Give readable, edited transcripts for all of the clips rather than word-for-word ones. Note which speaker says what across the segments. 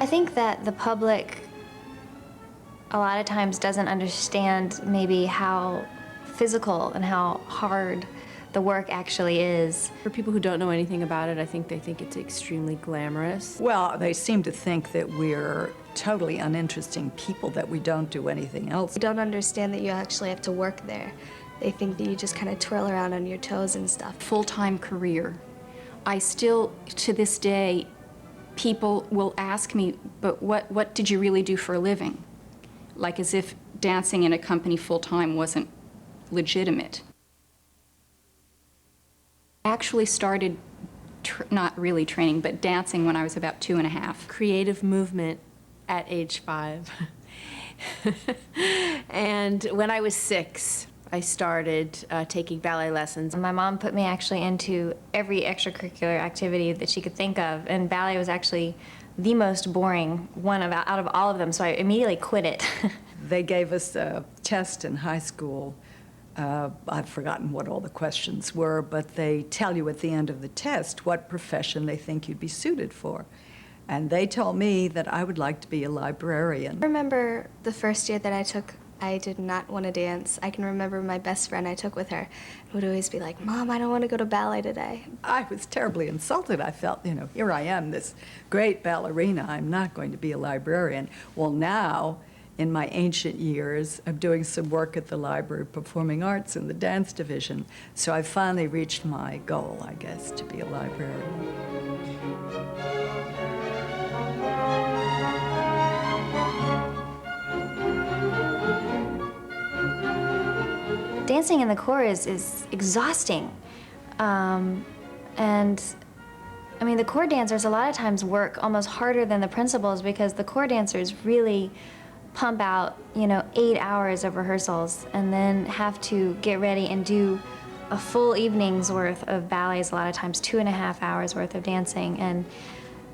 Speaker 1: I think that the public a lot of times doesn't understand maybe how physical and how hard the work actually is.
Speaker 2: For people who don't know anything about it, I think they think it's extremely glamorous.
Speaker 3: Well, they seem to think that we're totally uninteresting people, that we don't do anything else.
Speaker 4: They don't understand that you actually have to work there. They think that you just kind of twirl around on your toes and stuff.
Speaker 5: Full-time career. I still, to this day, people will ask me, but what did you really do for a living? Like as if dancing in a company full-time wasn't legitimate. I actually started, not really training, but dancing when I was about 2.5.
Speaker 2: Creative movement at age 5. And when I was 6, I started taking ballet lessons.
Speaker 1: My mom put me actually into every extracurricular activity that she could think of, and ballet was actually the most boring one out of all of them, so I immediately quit it.
Speaker 3: They gave us a test in high school. I've forgotten what all the questions were, but they tell you at the end of the test what profession they think you'd be suited for. And they told me that I would like to be a librarian.
Speaker 4: I remember the first year that I did not want to dance. I can remember my best friend I took with her would always be like, "Mom, I don't want to go to ballet today."
Speaker 3: I was terribly insulted. I felt, you know, here I am, this great ballerina. I'm not going to be a librarian. Well, now, in my ancient years, I'm doing some work at the Library of Performing Arts in the dance division. So I finally reached my goal, I guess, to be a librarian.
Speaker 1: Dancing in the corps is exhausting. And I mean, the corps dancers a lot of times work almost harder than the principals because the corps dancers really pump out, 8 hours of rehearsals and then have to get ready and do a full evening's worth of ballets, a lot of times 2.5 hours worth of dancing.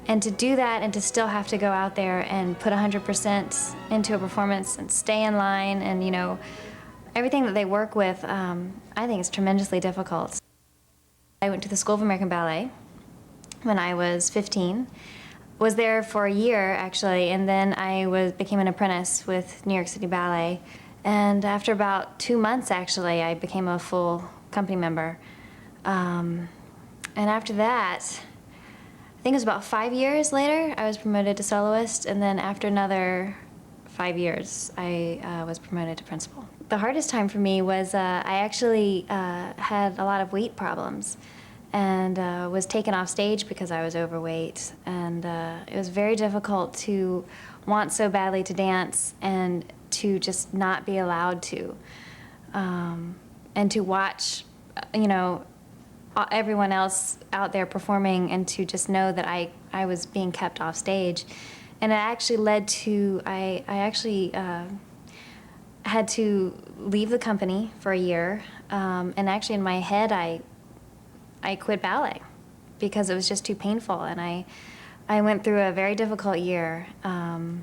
Speaker 1: And to do that and to still have to go out there and put 100% into a performance and stay in line and, everything that they work with, I think is tremendously difficult. I went to the School of American Ballet when I was 15. Was there for a year, actually, and then I became an apprentice with New York City Ballet. And after about 2 months, actually, I became a full company member. And after that, I think it was about 5 years later, I was promoted to soloist, and then after another 5 years, I was promoted to principal. The hardest time for me was I actually had a lot of weight problems and was taken off stage because I was overweight. And it was very difficult to want so badly to dance and to just not be allowed to. And to watch, everyone else out there performing and to just know that I was being kept off stage. And it actually led to, I actually had to leave the company for a year. And actually in my head, I quit ballet because it was just too painful. And I went through a very difficult year and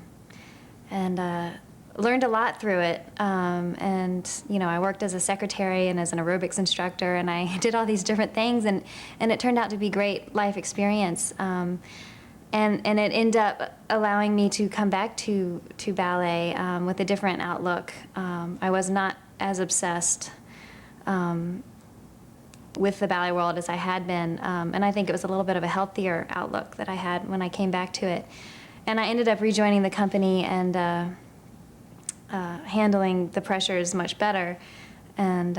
Speaker 1: learned a lot through it. And I worked as a secretary and as an aerobics instructor, and I did all these different things, and it turned out to be great life experience. And it ended up allowing me to come back to ballet with a different outlook. I was not as obsessed with the ballet world as I had been, and I think it was a little bit of a healthier outlook that I had when I came back to it. And I ended up rejoining the company and handling the pressures much better, and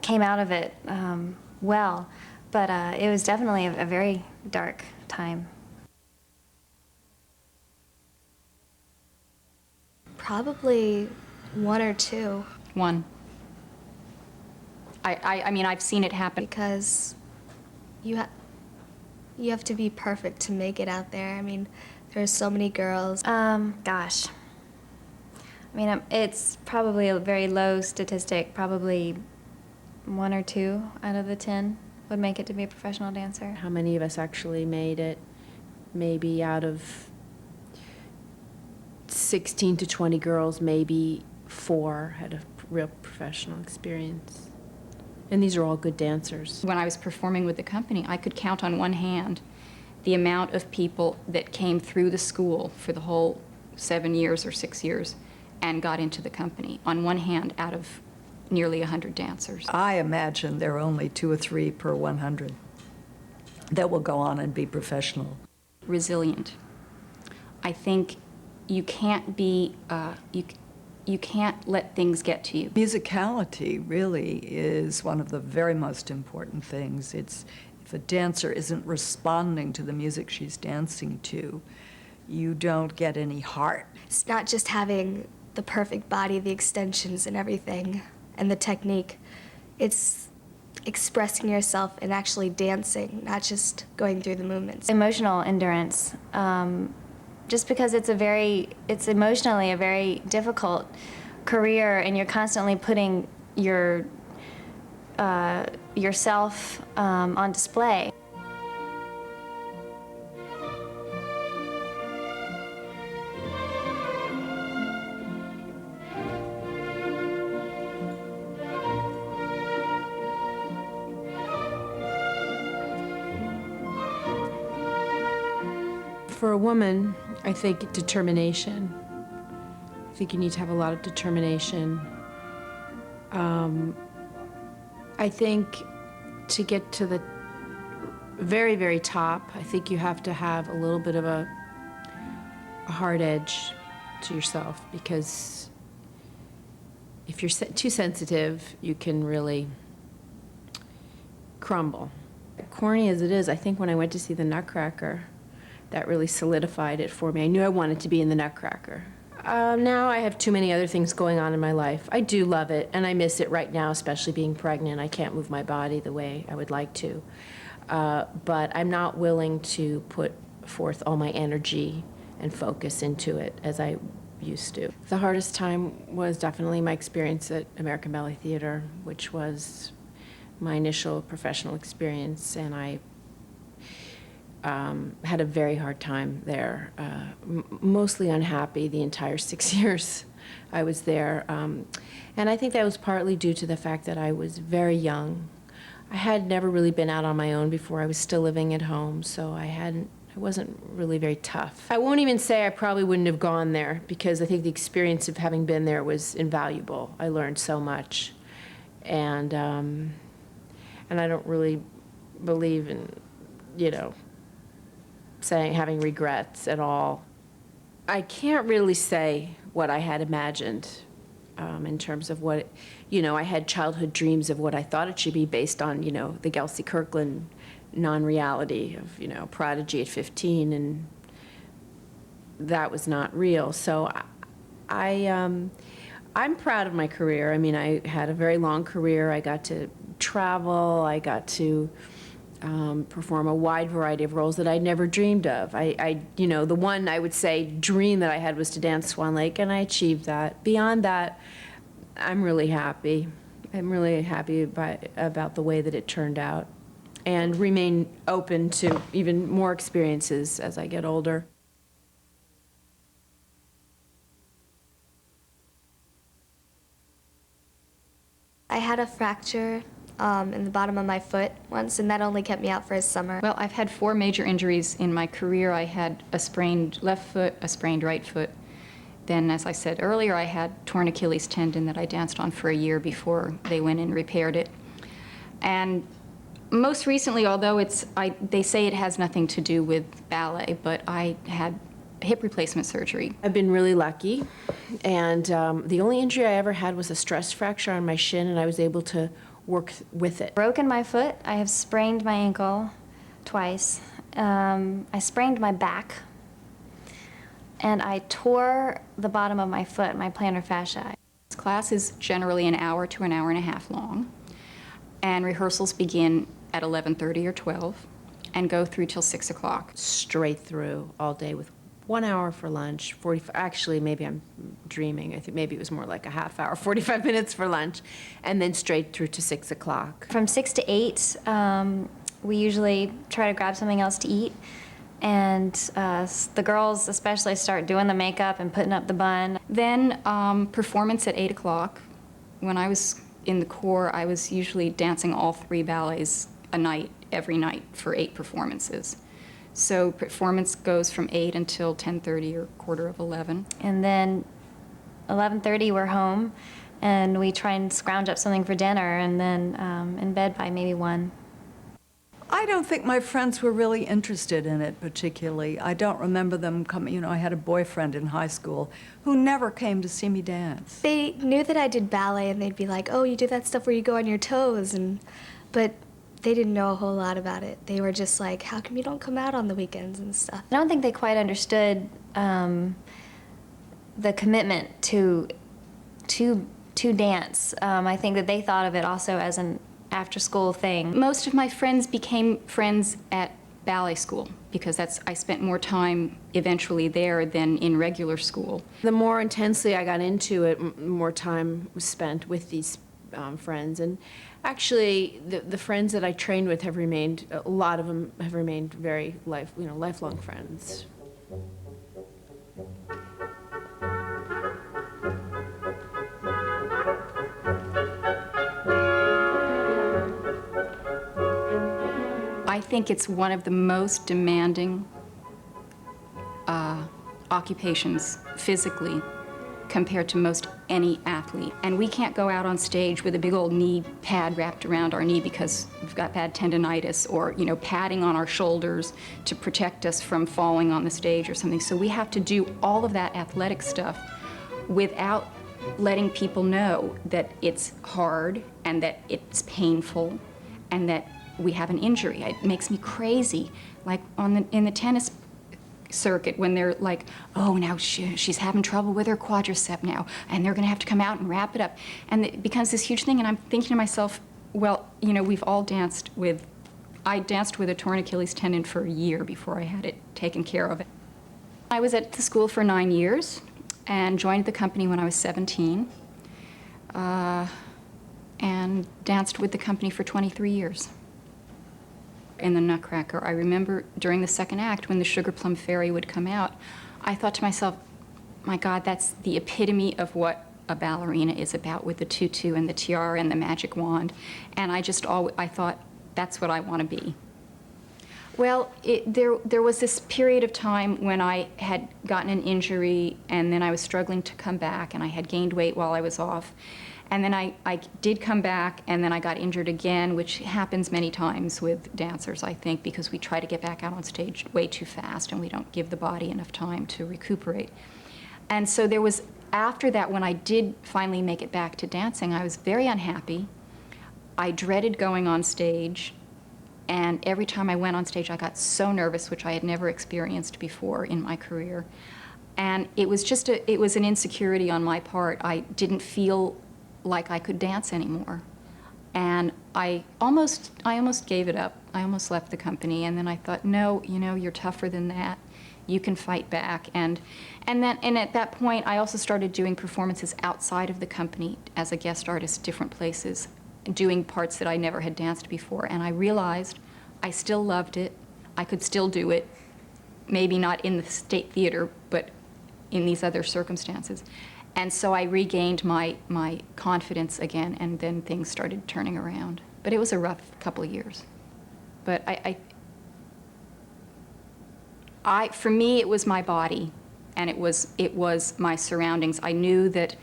Speaker 1: came out of it well. But it was definitely a very dark time.
Speaker 4: Probably 1 or 2.
Speaker 5: 1. I mean, I've seen it happen.
Speaker 4: Because you have to be perfect to make it out there. I mean, there are so many girls.
Speaker 1: Gosh. I mean, it's probably a very low statistic. Probably 1 or 2 out of the 10 would make it to be a professional dancer.
Speaker 2: How many of us actually made it? Maybe out of 16 to 20 girls, maybe 4 had a real professional experience. And these are all good dancers.
Speaker 5: When I was performing with the company, I could count on one hand the amount of people that came through the school for the whole 7 years or 6 years and got into the company, on one hand, out of nearly 100 dancers.
Speaker 3: I imagine there are only 2 or 3 per 100 that will go on and be professional.
Speaker 5: Resilient. I think you can't be, you can't let things get to you.
Speaker 3: Musicality really is one of the very most important things. It's, if a dancer isn't responding to the music she's dancing to, you don't get any heart.
Speaker 4: It's not just having the perfect body, the extensions and everything, and the technique. It's expressing yourself and actually dancing, not just going through the movements.
Speaker 1: Emotional endurance, just because it's emotionally a very difficult career, and you're constantly putting yourself on display.
Speaker 2: For a woman, I think determination. I think you need to have a lot of determination. I think to get to the very, very top, I think you have to have a little bit of a hard edge to yourself, because if you're too sensitive, you can really crumble. Corny as it is, I think when I went to see the Nutcracker, that really solidified it for me. I knew I wanted to be in the Nutcracker. Now I have too many other things going on in my life. I do love it, and I miss it right now, especially being pregnant. I can't move my body the way I would like to. But I'm not willing to put forth all my energy and focus into it as I used to. The hardest time was definitely my experience at American Ballet Theatre, which was my initial professional experience, and I had a very hard time there, mostly unhappy the entire 6 years I was there. And I think that was partly due to the fact that I was very young. I had never really been out on my own before. I was still living at home, so I wasn't really very tough. I won't even say I probably wouldn't have gone there, because I think the experience of having been there was invaluable. I learned so much. And I don't really believe in, having regrets at all. I can't really say what I had imagined in terms of what, I had childhood dreams of what I thought it should be based on, the Gelsey Kirkland non-reality of, Prodigy at 15, and that was not real. So I'm proud of my career. I mean, I had a very long career. I got to travel. I got to perform a wide variety of roles that I'd never dreamed of. The one I would say dream that I had was to dance Swan Lake, and I achieved that. Beyond that, I'm really happy. I'm really happy about the way that it turned out, and remain open to even more experiences as I get older.
Speaker 4: I had a fracture in the bottom of my foot once, and that only kept me out for a summer.
Speaker 5: Well, I've had 4 major injuries in my career. I had a sprained left foot, a sprained right foot. Then, as I said earlier, I had torn Achilles tendon that I danced on for a year before they went and repaired it. And most recently, although they say it has nothing to do with ballet, but I had hip replacement surgery.
Speaker 2: I've been really lucky, and the only injury I ever had was a stress fracture on my shin, and I was able to work with it.
Speaker 1: Broken my foot. I have sprained my ankle twice. I sprained my back, and I tore the bottom of my foot, my plantar fascia.
Speaker 5: This class is generally an hour to an hour and a half long, and rehearsals begin at 11:30 or 12 and go through till 6 o'clock.
Speaker 2: Straight through all day with 1 hour for lunch, 45, actually maybe I'm dreaming, I think maybe it was more like a half hour, 45 minutes for lunch, and then straight through to 6 o'clock.
Speaker 1: From 6 to 8, we usually try to grab something else to eat, and the girls especially start doing the makeup and putting up the bun.
Speaker 5: Then performance at 8 o'clock. When I was in the corps, I was usually dancing all 3 ballets a night, every night, for 8 performances. So performance goes from 8 until 10:30 or quarter of 11.
Speaker 1: And then 11:30 we're home, and we try and scrounge up something for dinner, and then in bed by maybe 1.
Speaker 3: I don't think my friends were really interested in it particularly. I don't remember them coming. You know, I had a boyfriend in high school who never came to see me dance.
Speaker 4: They knew that I did ballet, and they'd be like, "Oh, you do that stuff where you go on your toes," but they didn't know a whole lot about it. They were just like, "How come you don't come out on the weekends and stuff?"
Speaker 1: I don't think they quite understood the commitment to dance. I think that they thought of it also as an after-school thing.
Speaker 5: Most of my friends became friends at ballet school because I spent more time eventually there than in regular school.
Speaker 2: The more intensely I got into it, more time was spent with these friends. And actually, the friends that I trained with have remained, a lot of them have remained very lifelong friends.
Speaker 5: I think it's one of the most demanding occupations physically compared to most any athlete. And we can't go out on stage with a big old knee pad wrapped around our knee because we've got bad tendonitis, or, you know, padding on our shoulders to protect us from falling on the stage or something. So we have to do all of that athletic stuff without letting people know that it's hard and that it's painful and that we have an injury. It makes me crazy. Like in the tennis circuit, when they're like, "Oh, now she's having trouble with her quadricep now, and they're going to have to come out and wrap it up," and it becomes this huge thing. And I'm thinking to myself, well, you know, we've all danced with. I danced with a torn Achilles tendon for a year before I had it taken care of. I was at the school for 9 years, and joined the company when I was 17, and danced with the company for 23 years. In the Nutcracker, I remember during the second act when the Sugar Plum Fairy would come out, I thought to myself, my God, that's the epitome of what a ballerina is about, with the tutu and the tiara and the magic wand. And I thought, that's what I want to be. Well, there was this period of time when I had gotten an injury, and then I was struggling to come back, and I had gained weight while I was off. And then I did come back, and then I got injured again, which happens many times with dancers, I think, because we try to get back out on stage way too fast, and we don't give the body enough time to recuperate. And so there was, after that, when I did finally make it back to dancing, I was very unhappy. I dreaded going on stage, and every time I went on stage, I got so nervous, which I had never experienced before in my career. And it was just it was an insecurity on my part. I didn't feel like I could dance anymore. And I almost gave it up. I almost left the company, and then I thought, no, you know, you're tougher than that. You can fight back. And at that point, I also started doing performances outside of the company as a guest artist, different places, doing parts that I never had danced before. And I realized I still loved it. I could still do it, maybe not in the State Theater, but in these other circumstances. And so I regained my confidence again, and then things started turning around. But it was a rough couple of years. But for me, it was my body, and it was my surroundings. I knew that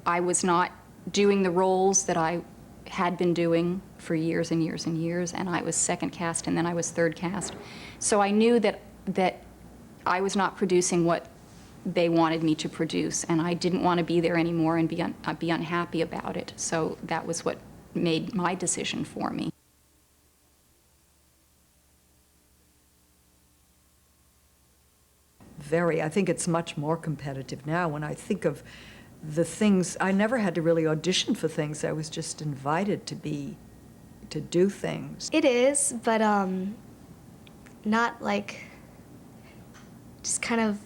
Speaker 5: I was not doing the roles that I had been doing for years and years and years, and I was second cast, and then I was third cast. So I knew that I was not producing what they wanted me to produce, and I didn't want to be there anymore and be unhappy about it. So that was what made my decision for me.
Speaker 3: I think it's much more competitive now. When I think of the things, I never had to really audition for things. I was just invited to do things.
Speaker 4: It is, but not like, just kind of,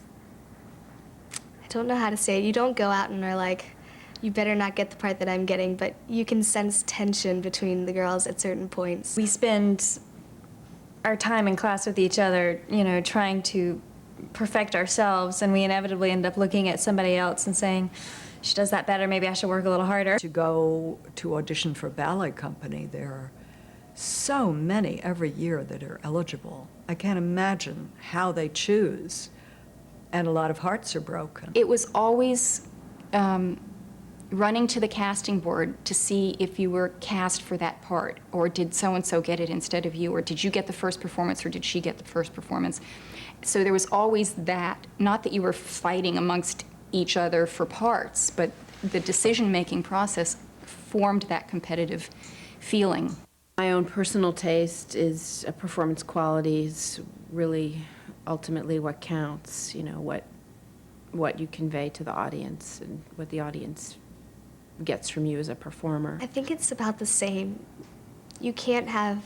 Speaker 4: I don't know how to say it. You don't go out and are like, you better not get the part that I'm getting, but you can sense tension between the girls at certain points.
Speaker 1: We spend our time in class with each other, you know, trying to perfect ourselves, and we inevitably end up looking at somebody else and saying, she does that better, maybe I should work a little harder.
Speaker 3: To go to audition for a ballet company, so many every year that are eligible. I can't imagine how they choose, and a lot of hearts are broken.
Speaker 5: It was always running to the casting board to see if you were cast for that part, or did so-and-so get it instead of you, or did you get the first performance, or did she get the first performance? So there was always that, not that you were fighting amongst each other for parts, but the decision-making process formed that competitive feeling.
Speaker 2: My own personal taste is performance quality is really ultimately what counts, you know, what you convey to the audience and what the audience gets from you as a performer.
Speaker 4: I think it's about the same. You can't have,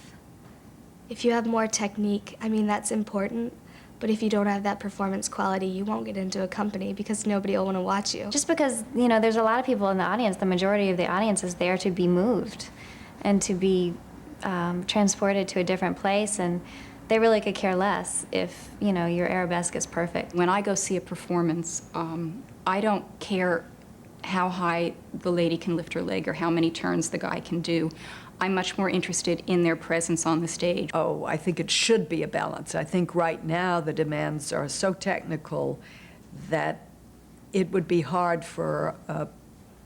Speaker 4: if you have more technique, I mean, that's important, but if you don't have that performance quality, you won't get into a company because nobody will want to watch you.
Speaker 1: Just because, you know, there's a lot of people in the audience, the majority of the audience is there to be moved and to be transported to a different place, and they really could care less if, you know, your arabesque is perfect.
Speaker 5: When I go see a performance, I don't care how high the lady can lift her leg or how many turns the guy can do. I'm much more interested in their presence on the stage.
Speaker 3: Oh, I think it should be a balance. I think right now the demands are so technical that it would be hard for a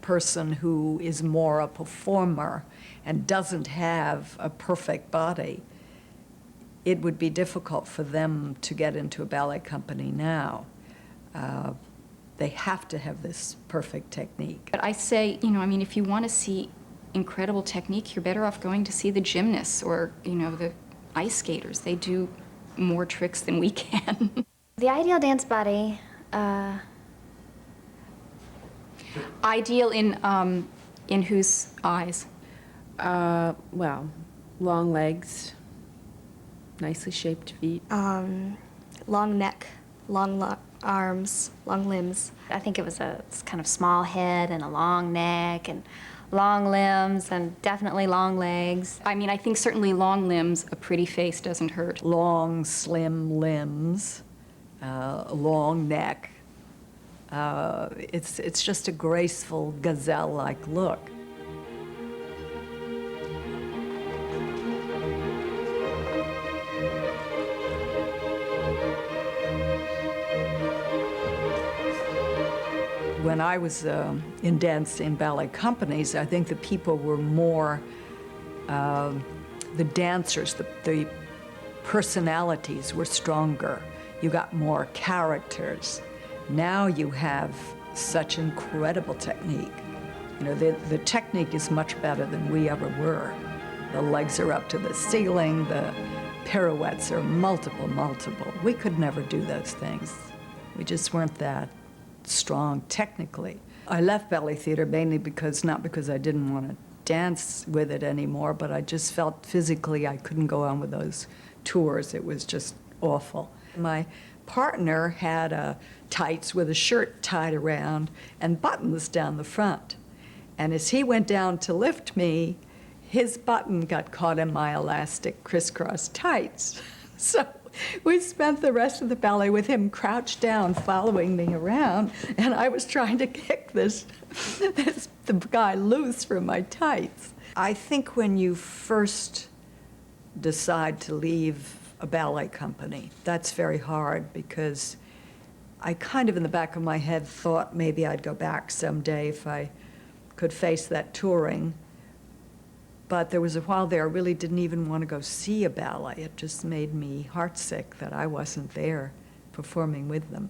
Speaker 3: person who is more a performer and doesn't have a perfect body. It would be difficult for them to get into a ballet company now. They have to have this perfect technique.
Speaker 5: But I say, you know, I mean, if you want to see incredible technique, you're better off going to see the gymnasts or, you know, the ice skaters. They do more tricks than we can.
Speaker 1: The ideal dance body,
Speaker 5: Ideal in whose eyes?
Speaker 2: Well, long legs, nicely shaped feet.
Speaker 4: Long neck, long arms, long limbs.
Speaker 1: I think it was a kind of small head and a long neck and long limbs and definitely long legs.
Speaker 5: I mean, I think certainly long limbs, a pretty face doesn't hurt.
Speaker 3: Long, slim limbs, long neck. It's just a graceful gazelle-like look. When I was in dance in ballet companies, I think the people were more, the dancers, the personalities were stronger. You got more characters. Now you have such incredible technique. You know, the technique is much better than we ever were. The legs are up to the ceiling, the pirouettes are multiple. We could never do those things. We just weren't that strong technically. I left ballet theater mainly not because I didn't want to dance with it anymore, but I just felt physically I couldn't go on with those tours. It was just awful. My partner had tights with a shirt tied around and buttons down the front. And as he went down to lift me, his button got caught in my elastic crisscross tights. So we spent the rest of the ballet with him crouched down, following me around, and I was trying to kick the guy loose from my tights. I think when you first decide to leave a ballet company, that's very hard because I kind of in the back of my head thought maybe I'd go back someday if I could face that touring. But there was a while there I really didn't even want to go see a ballet. It just made me heartsick that I wasn't there performing with them.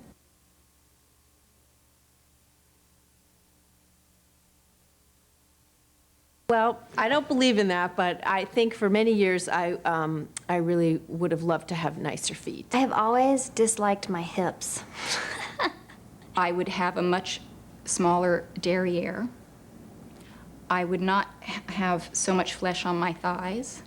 Speaker 2: Well, I don't believe in that, but I think for many years I really would have loved to have nicer feet.
Speaker 1: I have always disliked my hips.
Speaker 5: I would have a much smaller derriere. I would not have so much flesh on my thighs,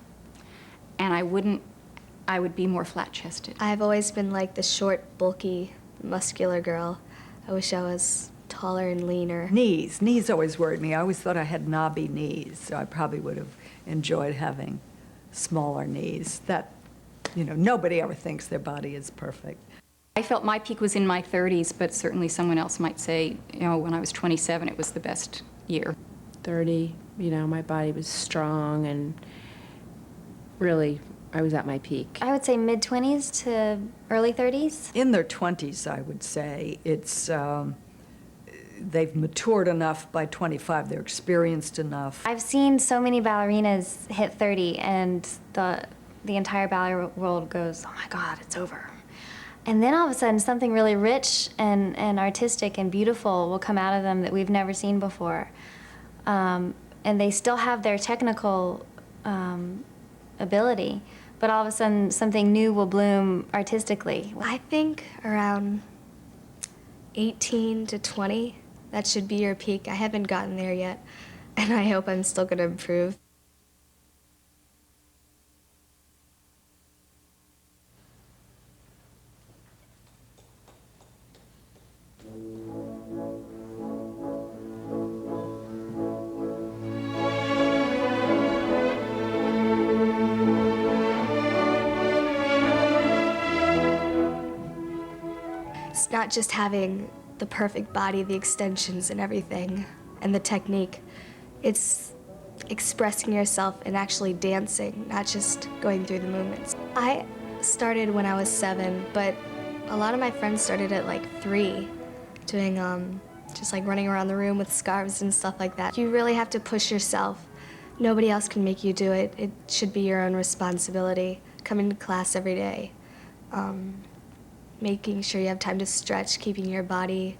Speaker 5: and I would be more flat-chested.
Speaker 4: I've always been like the short, bulky, muscular girl. I wish I was taller and leaner.
Speaker 3: Knees always worried me. I always thought I had knobby knees, so I probably would have enjoyed having smaller knees. That, you know, nobody ever thinks their body is perfect.
Speaker 5: I felt my peak was in my 30s, but certainly someone else might say, you know, when I was 27, it was the best year.
Speaker 2: 30, you know, my body was strong and really, I was at my peak.
Speaker 1: I would say mid-20s to early 30s.
Speaker 3: In their 20s, I would say. They've matured enough by 25, they're experienced enough.
Speaker 1: I've seen so many ballerinas hit 30 and the entire ballet world goes, oh my God, it's over. And then all of a sudden something really rich and artistic and beautiful will come out of them that we've never seen before. And they still have their technical ability, but all of a sudden something new will bloom artistically.
Speaker 4: I think around 18 to 20, that should be your peak. I haven't gotten there yet, and I hope I'm still going to improve. It's not just having the perfect body, the extensions and everything, and the technique. It's expressing yourself and actually dancing, not just going through the movements. I started when I was 7, but a lot of my friends started at like 3, doing just like running around the room with scarves and stuff like that. You really have to push yourself. Nobody else can make you do it. It should be your own responsibility. Coming to class every day. Making sure you have time to stretch, keeping your body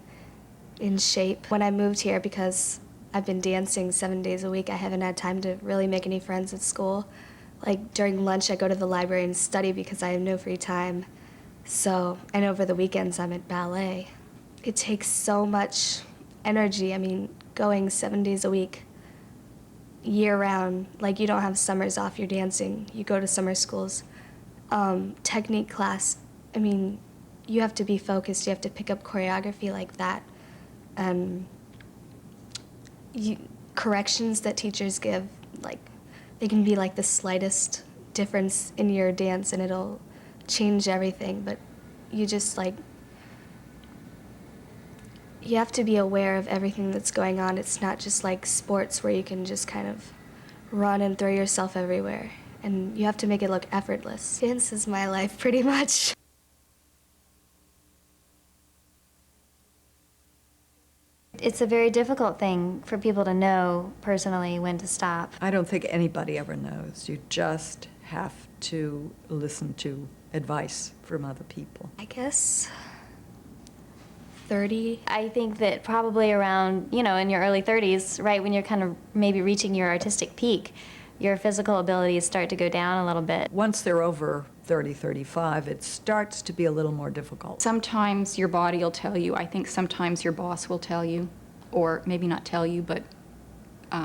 Speaker 4: in shape. When I moved here, because I've been dancing 7 days a week, I haven't had time to really make any friends at school. Like during lunch, I go to the library and study because I have no free time. So, and over the weekends, I'm at ballet. It takes so much energy. I mean, going 7 days a week, year round, like you don't have summers off, you're dancing, you go to summer schools. Technique class, I mean, you have to be focused, you have to pick up choreography like that. Corrections that teachers give, like, they can be like the slightest difference in your dance and it'll change everything, but you just like, you have to be aware of everything that's going on. It's not just like sports where you can just kind of run and throw yourself everywhere, and you have to make it look effortless. Dance is my life, pretty much.
Speaker 1: It's a very difficult thing for people to know personally when to stop.
Speaker 3: I don't think anybody ever knows. You just have to listen to advice from other people.
Speaker 4: I guess 30.
Speaker 1: I think that probably around, in your early 30s, right when you're kind of maybe reaching your artistic peak, your physical abilities start to go down a little bit.
Speaker 3: Once they're over 30, 35, it starts to be a little more difficult.
Speaker 5: Sometimes your body will tell you. I think sometimes your boss will tell you, or maybe not tell you, but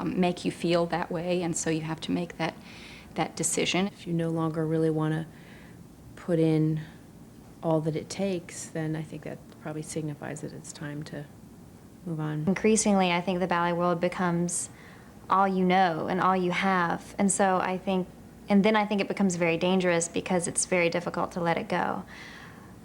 Speaker 5: make you feel that way, and so you have to make that decision.
Speaker 2: If you no longer really want to put in all that it takes, then I think that probably signifies that it's time to move on.
Speaker 1: Increasingly, I think the ballet world becomes all you know and all you have, and so I think it becomes very dangerous because it's very difficult to let it go,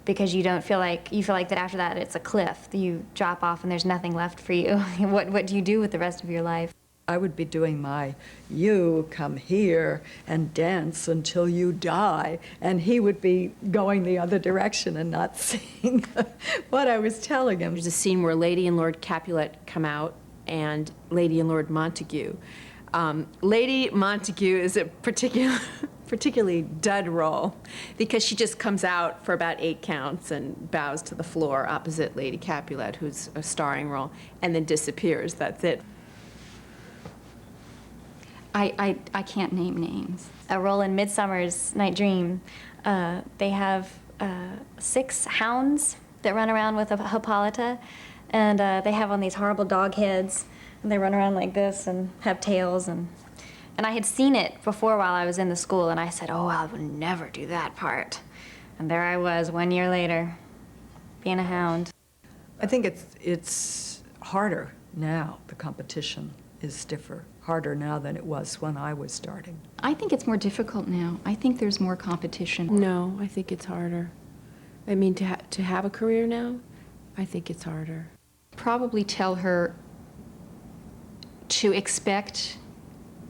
Speaker 1: because you feel like that after that it's a cliff. You drop off and there's nothing left for you. What do you do with the rest of your life?
Speaker 3: I would be doing you come here and dance until you die, and he would be going the other direction and not seeing what I was telling him.
Speaker 2: There's a scene where Lady and Lord Capulet come out and Lady and Lord Montague. Lady Montague is a particularly dud role because she just comes out for about 8 counts and bows to the floor opposite Lady Capulet, who's a starring role, and then disappears. That's it.
Speaker 5: I can't name names.
Speaker 1: A role in Midsummer's Night Dream, they have 6 hounds that run around with a Hippolyta, and they have on these horrible dog heads, and they run around like this and have tails, and I had seen it before while I was in the school, and I said, oh, I would never do that part. And there I was 1 year later, being a hound.
Speaker 3: I think it's harder now. The competition is stiffer, harder now than it was when I was starting.
Speaker 5: I think it's more difficult now. I think there's more competition.
Speaker 2: No, I think it's harder. I mean, to have a career now, I think it's harder.
Speaker 5: Probably tell her to expect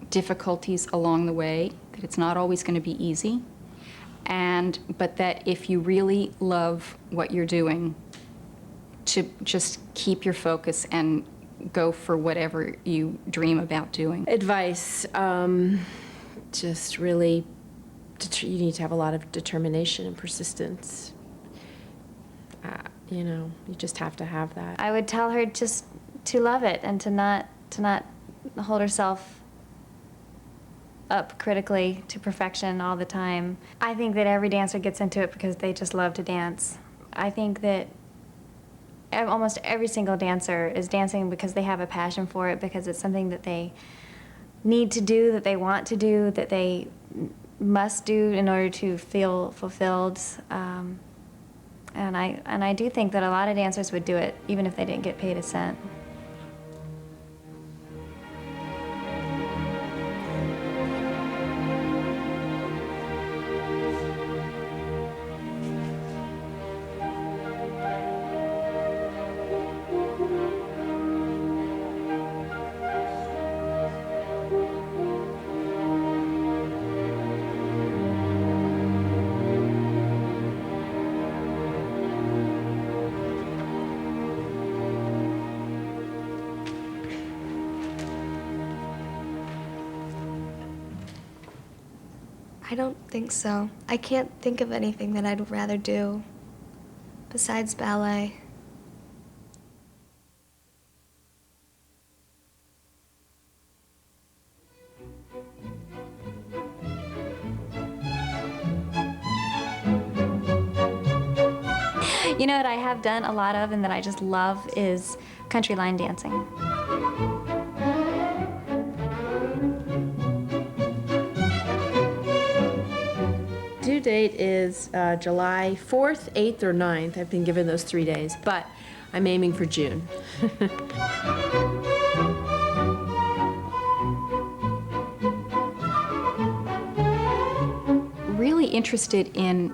Speaker 5: difficulties along the way, that it's not always going to be easy, but that if you really love what you're doing, to just keep your focus and go for whatever you dream about doing.
Speaker 2: Advice, just really, you need to have a lot of determination and persistence. You know, you just have to have that.
Speaker 1: I would tell her just to love it and to not hold herself up critically to perfection all the time. I think that every dancer gets into it because they just love to dance. I think that almost every single dancer is dancing because they have a passion for it, because it's something that they need to do, that they want to do, that they must do in order to feel fulfilled. And I do think that a lot of dancers would do it even if they didn't get paid a cent.
Speaker 4: I don't think so. I can't think of anything that I'd rather do besides ballet.
Speaker 1: You know what I have done a lot of and that I just love is country line dancing.
Speaker 2: Due date is July 4th, 8th, or 9th. I've been given those 3 days, but I'm aiming for June.
Speaker 5: Really interested in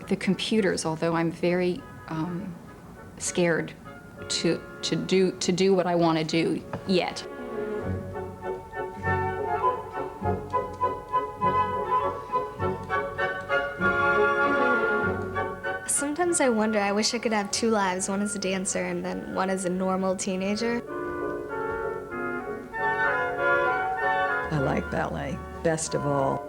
Speaker 5: the computers, although I'm very scared to do what I want to do yet.
Speaker 4: Sometimes I wonder, I wish I could have 2 lives, one as a dancer and then one as a normal teenager.
Speaker 3: I like ballet, best of all.